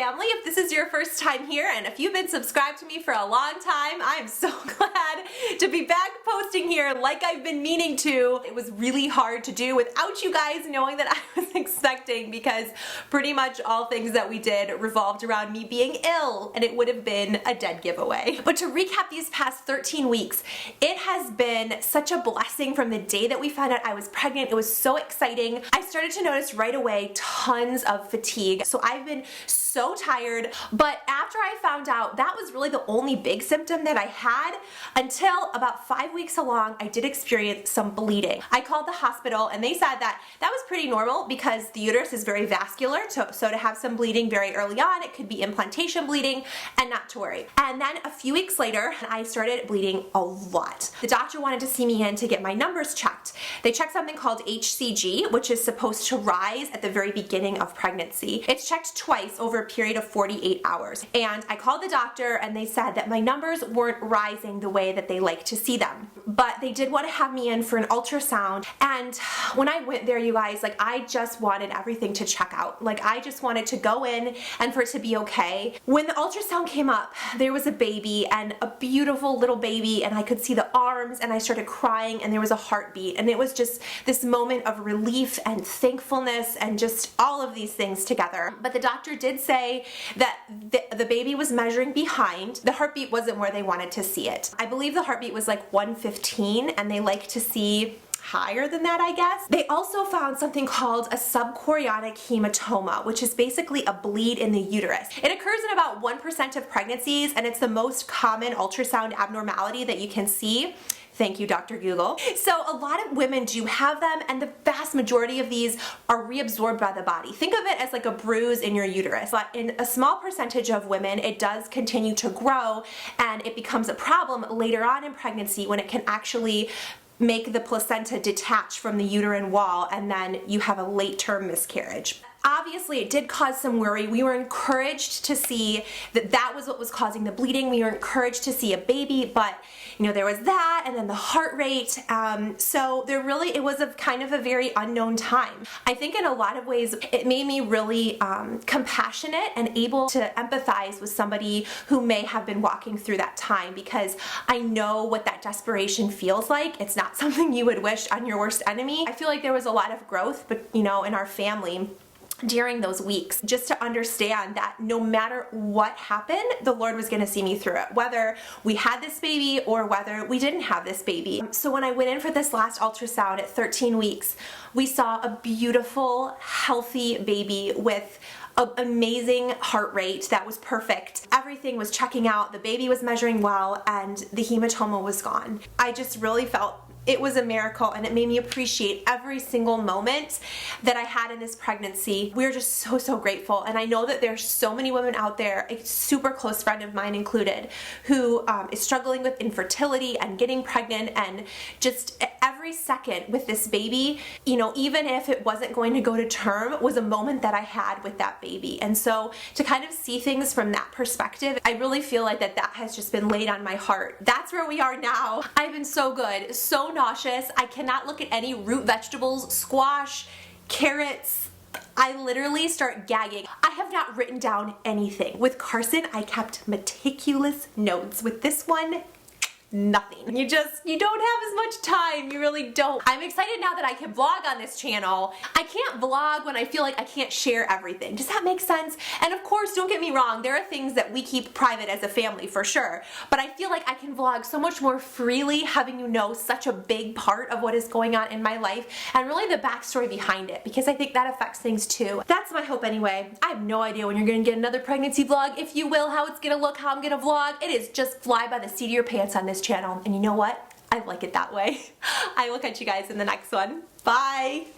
family. If this is your first time here and if you've been subscribed to me for a long time, I am so glad to be back posting here like I've been meaning to. It was really hard to do without you guys knowing that I was expecting, because pretty much all things that we did revolved around me being ill, and it would have been a dead giveaway. But to recap these past 13 weeks, it has been such a blessing from the day that we found out I was pregnant. It was so exciting. I started to notice right away tons of fatigue. So I've been so tired, but after I found out, that was really the only big symptom that I had until about 5 weeks along. I did experience some bleeding. I called the hospital and they said that that was pretty normal because the uterus is very vascular, so to have some bleeding very early on, it could be implantation bleeding, and not to worry. And then a few weeks later, I started bleeding a lot. The doctor wanted to see me in to get my numbers checked. They checked something called HCG, which is supposed to rise at the very beginning of pregnancy. It's checked twice over a period of 48 hours. And I called the doctor and they said that my numbers weren't rising the way that they like to see them. But they did want to have me in for an ultrasound. And when I went there, you guys, like, I just wanted everything to check out. Like, I just wanted to go in and for it to be okay. When the ultrasound came up, there was a baby, and a beautiful little baby, and I could see the arms, and I started crying, and there was a heartbeat, and it was just this moment of relief and thankfulness and just all of these things together. But the doctor did say that the baby was measuring behind. The heartbeat wasn't where they wanted to see it. I believe the heartbeat was like 115, and they like to see higher than that, I guess. They also found something called a subchorionic hematoma, which is basically a bleed in the uterus. It occurs in about 1% of pregnancies, and it's the most common ultrasound abnormality that you can see. Thank you, Dr. Google. So a lot of women do have them, and the vast majority of these are reabsorbed by the body. Think of it as like a bruise in your uterus. But in a small percentage of women, it does continue to grow, and it becomes a problem later on in pregnancy when it can actually make the placenta detach from the uterine wall, and then you have a late-term miscarriage. Obviously, it did cause some worry. We were encouraged to see that that was what was causing the bleeding. We were encouraged to see a baby, but you know, there was that, and then the heart rate. So it was a kind of a very unknown time. I think in a lot of ways, it made me really compassionate and able to empathize with somebody who may have been walking through that time, because I know what that desperation feels like. It's not something you would wish on your worst enemy. I feel like there was a lot of growth, but you know, in our family during those weeks, just to understand that no matter what happened, the Lord was going to see me through it, whether we had this baby or whether we didn't have this baby. So when I went in for this last ultrasound at 13 weeks, we saw a beautiful, healthy baby with an amazing heart rate that was perfect. Everything was checking out, the baby was measuring well, and the hematoma was gone. I just really felt it was a miracle, and it made me appreciate every single moment that I had in this pregnancy. We're just so grateful, and I know that there's so many women out there, a super close friend of mine included, who is struggling with infertility and getting pregnant, and just every second with this baby, you know, even if it wasn't going to go to term, was a moment that I had with that baby. And so to kind of see things from that perspective, I really feel like that has just been laid on my heart. That's where we are now. I've been so good, so nauseous. I cannot look at any root vegetables, squash, carrots. I literally start gagging. I have not written down anything. With Carson, I kept meticulous notes. With this one, nothing. You don't have as much time. You really don't. I'm excited now that I can vlog on this channel. I can't vlog when I feel like I can't share everything. Does that make sense? And of course, don't get me wrong, there are things that we keep private as a family for sure, but I feel like I can vlog so much more freely, having you know such a big part of what is going on in my life, and really the backstory behind it, because I think that affects things too. That's my hope anyway. I have no idea when you're gonna get another pregnancy vlog, if you will, how it's gonna look, how I'm gonna vlog. It is just fly by the seat of your pants on this channel, and you know what? I like it that way. I will catch you guys in the next one. Bye!